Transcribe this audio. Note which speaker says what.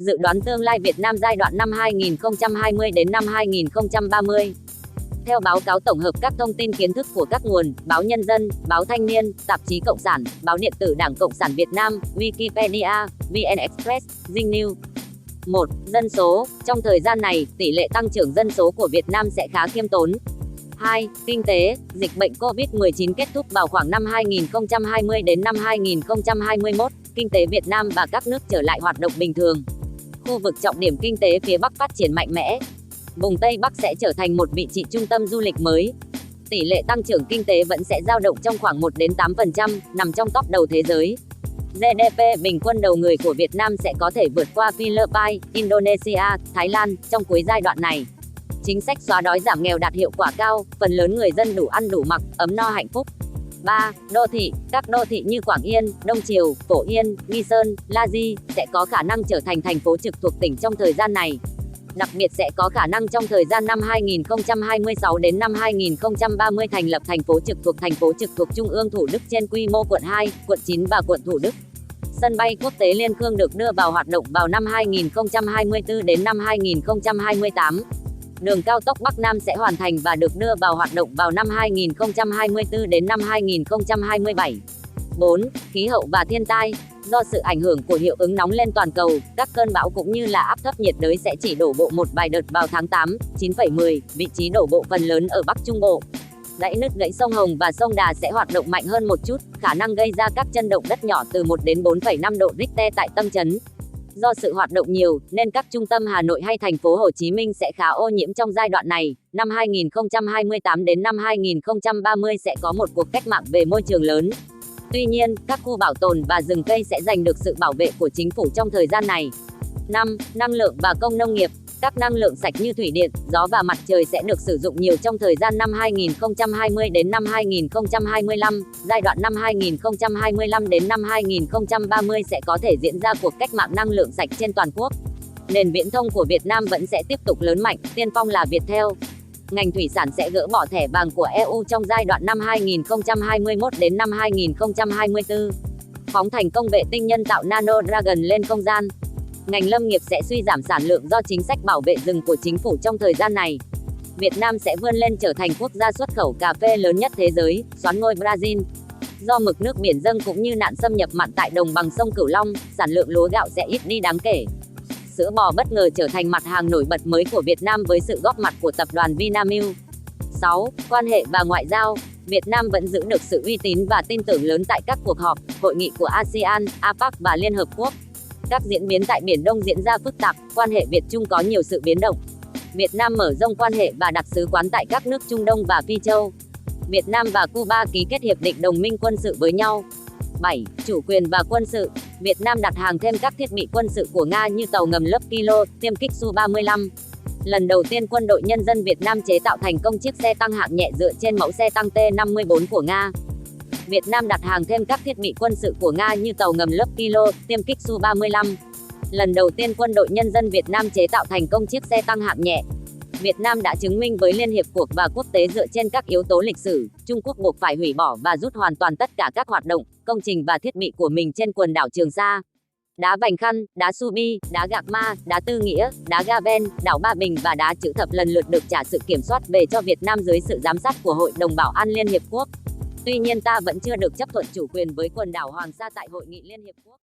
Speaker 1: Dự đoán tương lai Việt Nam giai đoạn năm 2020 đến năm 2030. Theo báo cáo tổng hợp các thông tin kiến thức của các nguồn, báo Nhân dân, báo Thanh niên, tạp chí Cộng sản, báo điện tử Đảng Cộng sản Việt Nam, Wikipedia, VN Express, Zing News. 1. Dân số. Trong thời gian này, tỷ lệ tăng trưởng dân số của Việt Nam sẽ khá khiêm tốn. 2. Kinh tế. Dịch bệnh COVID-19 kết thúc vào khoảng năm 2020 đến năm 2021, kinh tế Việt Nam và các nước trở lại hoạt động bình thường. Khu vực trọng điểm kinh tế phía Bắc phát triển mạnh mẽ. Vùng Tây Bắc sẽ trở thành một vị trí trung tâm du lịch mới. Tỷ lệ tăng trưởng kinh tế vẫn sẽ dao động trong khoảng 1 đến 8%, nằm trong top đầu thế giới. GDP bình quân đầu người của Việt Nam sẽ có thể vượt qua Philippines, Indonesia, Thái Lan trong cuối giai đoạn này. Chính sách xóa đói giảm nghèo đạt hiệu quả cao, phần lớn người dân đủ ăn đủ mặc, ấm no hạnh phúc. 3. Đô thị. Các đô thị như Quảng Yên, Đông Triều, Phổ Yên, Nghi Sơn, La Di sẽ có khả năng trở thành thành phố trực thuộc tỉnh trong thời gian này. Đặc biệt sẽ có khả năng trong thời gian năm 2026 đến năm 2030 thành lập thành phố trực thuộc Trung ương Thủ Đức trên quy mô quận 2, quận 9 và quận Thủ Đức. Sân bay quốc tế Liên Khương được đưa vào hoạt động vào năm 2024 đến năm 2028. Đường cao tốc Bắc Nam sẽ hoàn thành và được đưa vào hoạt động vào năm 2024 đến năm 2027. 4. Khí hậu và thiên tai. Do sự ảnh hưởng của hiệu ứng nóng lên toàn cầu, các cơn bão cũng như là áp thấp nhiệt đới sẽ chỉ đổ bộ một vài đợt vào tháng 8, 9,10, vị trí đổ bộ phần lớn ở Bắc Trung Bộ. Dãy nứt gãy sông Hồng và sông Đà sẽ hoạt động mạnh hơn một chút, khả năng gây ra các chân động đất nhỏ từ 1 đến 4,5 độ Richter tại tâm chấn. Do sự hoạt động nhiều, nên các trung tâm Hà Nội hay thành phố Hồ Chí Minh sẽ khá ô nhiễm trong giai đoạn này. Năm 2028 đến năm 2030 sẽ có một cuộc cách mạng về môi trường lớn. Tuy nhiên, các khu bảo tồn và rừng cây sẽ giành được sự bảo vệ của chính phủ trong thời gian này. 5. Năng lượng và công nông nghiệp. Các năng lượng sạch như thủy điện, gió và mặt trời sẽ được sử dụng nhiều trong thời gian năm 2020 đến năm 2025. Giai đoạn năm 2025 đến năm 2030 sẽ có thể diễn ra cuộc cách mạng năng lượng sạch trên toàn quốc. Nền viễn thông của Việt Nam vẫn sẽ tiếp tục lớn mạnh, tiên phong là Viettel. Ngành thủy sản sẽ gỡ bỏ thẻ vàng của EU trong giai đoạn năm 2021 đến năm 2024. Phóng thành công vệ tinh nhân tạo Nano Dragon lên không gian. Ngành lâm nghiệp sẽ suy giảm sản lượng do chính sách bảo vệ rừng của chính phủ trong thời gian này. Việt Nam sẽ vươn lên trở thành quốc gia xuất khẩu cà phê lớn nhất thế giới, soán ngôi Brazil. Do mực nước biển dâng cũng như nạn xâm nhập mặn tại đồng bằng sông Cửu Long, sản lượng lúa gạo sẽ ít đi đáng kể. Sữa bò bất ngờ trở thành mặt hàng nổi bật mới của Việt Nam với sự góp mặt của tập đoàn Vinamilk. 6. Quan hệ và ngoại giao. Việt Nam vẫn giữ được sự uy tín và tin tưởng lớn tại các cuộc họp, hội nghị của ASEAN, APEC và Liên Hợp Quốc. Các diễn biến tại Biển Đông diễn ra phức tạp, quan hệ Việt-Trung có nhiều sự biến động. Việt Nam mở rộng quan hệ và đặt sứ quán tại các nước Trung Đông và Phi Châu. Việt Nam và Cuba ký kết hiệp định đồng minh quân sự với nhau. 7. Chủ quyền và quân sự. Việt Nam đặt hàng thêm các thiết bị quân sự của Nga như tàu ngầm lớp Kilo, tiêm kích Su-35. Lần đầu tiên Quân đội Nhân dân Việt Nam chế tạo thành công chiếc xe tăng hạng nhẹ dựa trên mẫu xe tăng T-54 của Nga. Việt Nam đặt hàng thêm các thiết bị quân sự của Nga như tàu ngầm lớp Kilo, tiêm kích Su-35. Lần đầu tiên Quân đội Nhân dân Việt Nam chế tạo thành công chiếc xe tăng hạng nhẹ. Việt Nam đã chứng minh với Liên Hiệp Quốc và quốc tế dựa trên các yếu tố lịch sử, Trung Quốc buộc phải hủy bỏ và rút hoàn toàn tất cả các hoạt động, công trình và thiết bị của mình trên quần đảo Trường Sa. Đá Vành Khăn, đá Subi, đá Gạc Ma, đá Tư Nghĩa, đá Ga Ben, đảo Ba Bình và đá Chữ Thập lần lượt được trả sự kiểm soát về cho Việt Nam dưới sự giám sát của Hội đồng Bảo an Liên Hiệp Quốc. Tuy nhiên ta vẫn chưa được chấp thuận chủ quyền với quần đảo Hoàng Sa tại Hội nghị Liên Hiệp Quốc.